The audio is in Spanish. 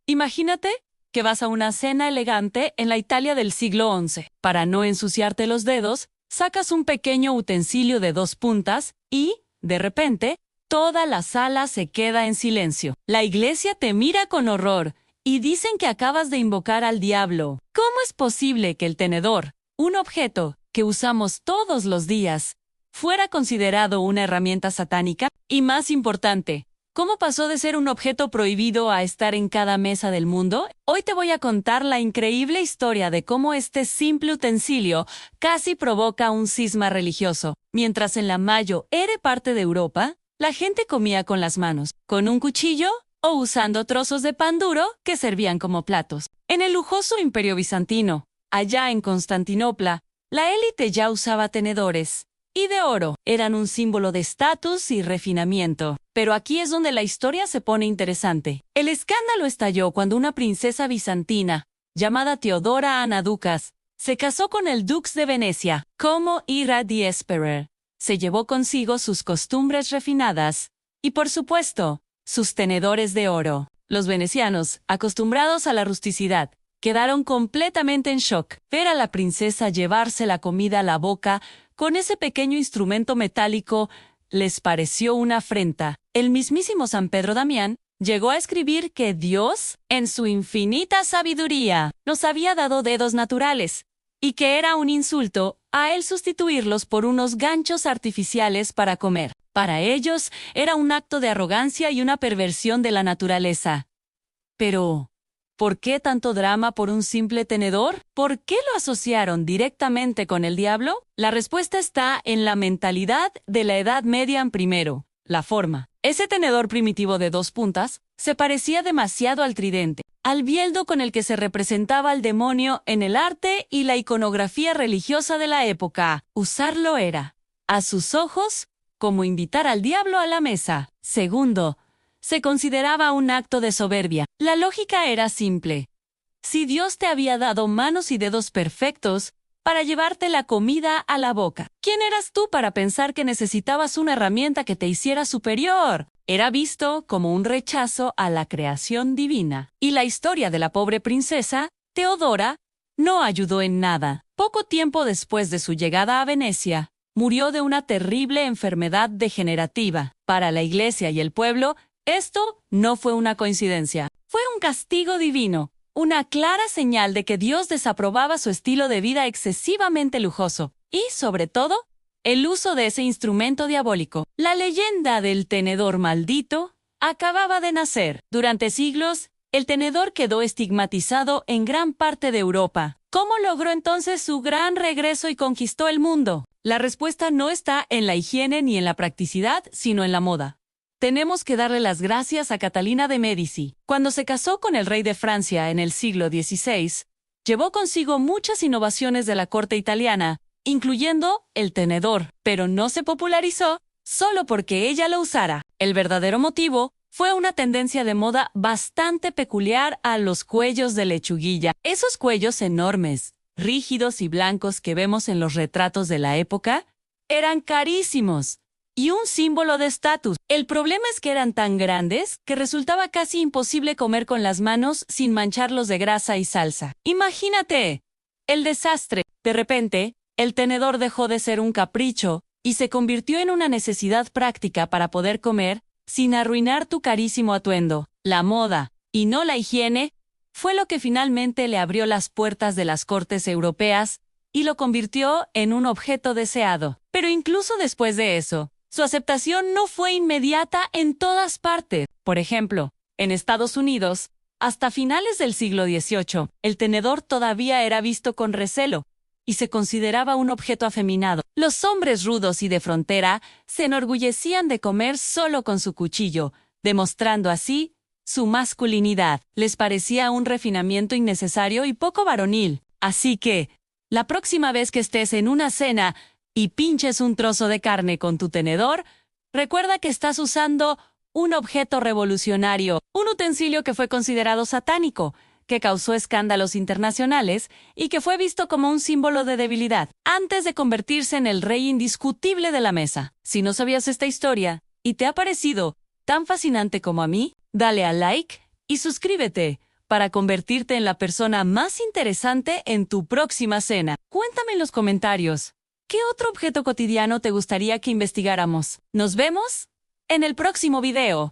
Imagínate que vas a una cena elegante en la Italia del siglo XI. Para no ensuciarte los dedos, sacas un pequeño utensilio de 2 puntas y, de repente, toda la sala se queda en silencio. La iglesia te mira con horror y dicen que acabas de invocar al diablo. ¿Cómo es posible que el tenedor, un objeto que usamos todos los días, fuera considerado una herramienta satánica? Y más importante, ¿cómo pasó de ser un objeto prohibido a estar en cada mesa del mundo? Hoy te voy a contar la increíble historia de cómo este simple utensilio casi provoca un cisma religioso. Mientras en la Mayo era parte de Europa, la gente comía con las manos, con un cuchillo o usando trozos de pan duro que servían como platos. En el lujoso Imperio Bizantino, allá en Constantinopla, la élite ya usaba tenedores, y de oro. Eran un símbolo de estatus y refinamiento. Pero aquí es donde la historia se pone interesante. El escándalo estalló cuando una princesa bizantina, llamada Teodora Ana Ducas, se casó con el dux de Venecia. Como Ira di Esperer, se llevó consigo sus costumbres refinadas y, por supuesto, sus tenedores de oro. Los venecianos, acostumbrados a la rusticidad, quedaron completamente en shock. Ver a la princesa llevarse la comida a la boca con ese pequeño instrumento metálico les pareció una afrenta. El mismísimo San Pedro Damián llegó a escribir que Dios, en su infinita sabiduría, nos había dado dedos naturales, y que era un insulto a él sustituirlos por unos ganchos artificiales para comer. Para ellos era un acto de arrogancia y una perversión de la naturaleza. Pero, ¿por qué tanto drama por un simple tenedor? ¿Por qué lo asociaron directamente con el diablo? La respuesta está en la mentalidad de la Edad Media primero, la forma. Ese tenedor primitivo de 2 puntas se parecía demasiado al tridente, al bieldo con el que se representaba al demonio en el arte y la iconografía religiosa de la época. Usarlo era, a sus ojos, como invitar al diablo a la mesa. Segundo, se consideraba un acto de soberbia. La lógica era simple. Si Dios te había dado manos y dedos perfectos para llevarte la comida a la boca, ¿quién eras tú para pensar que necesitabas una herramienta que te hiciera superior? Era visto como un rechazo a la creación divina. Y la historia de la pobre princesa, Teodora, no ayudó en nada. Poco tiempo después de su llegada a Venecia, murió de una terrible enfermedad degenerativa. Para la iglesia y el pueblo, esto no fue una coincidencia. Fue un castigo divino, una clara señal de que Dios desaprobaba su estilo de vida excesivamente lujoso y, sobre todo, el uso de ese instrumento diabólico. La leyenda del tenedor maldito acababa de nacer. Durante siglos, el tenedor quedó estigmatizado en gran parte de Europa. ¿Cómo logró entonces su gran regreso y conquistó el mundo? La respuesta no está en la higiene ni en la practicidad, sino en la moda. Tenemos que darle las gracias a Catalina de Médici. Cuando se casó con el rey de Francia en el siglo XVI, llevó consigo muchas innovaciones de la corte italiana, incluyendo el tenedor, pero no se popularizó solo porque ella lo usara. El verdadero motivo fue una tendencia de moda bastante peculiar a los cuellos de lechuguilla. Esos cuellos enormes, rígidos y blancos que vemos en los retratos de la época, eran carísimos y un símbolo de estatus. El problema es que eran tan grandes que resultaba casi imposible comer con las manos sin mancharlos de grasa y salsa. Imagínate el desastre. De repente, el tenedor dejó de ser un capricho y se convirtió en una necesidad práctica para poder comer sin arruinar tu carísimo atuendo. La moda, y no la higiene, fue lo que finalmente le abrió las puertas de las cortes europeas y lo convirtió en un objeto deseado. Pero incluso después de eso, su aceptación no fue inmediata en todas partes. Por ejemplo, en Estados Unidos, hasta finales del siglo XVIII, el tenedor todavía era visto con recelo y se consideraba un objeto afeminado. Los hombres rudos y de frontera se enorgullecían de comer solo con su cuchillo, demostrando así su masculinidad. Les parecía un refinamiento innecesario y poco varonil. Así que, la próxima vez que estés en una cena y pinches un trozo de carne con tu tenedor, recuerda que estás usando un objeto revolucionario, un utensilio que fue considerado satánico, que causó escándalos internacionales y que fue visto como un símbolo de debilidad, antes de convertirse en el rey indiscutible de la mesa. Si no sabías esta historia y te ha parecido tan fascinante como a mí, dale a like y suscríbete, para convertirte en la persona más interesante en tu próxima cena. Cuéntame en los comentarios, ¿qué otro objeto cotidiano te gustaría que investigáramos? Nos vemos en el próximo video.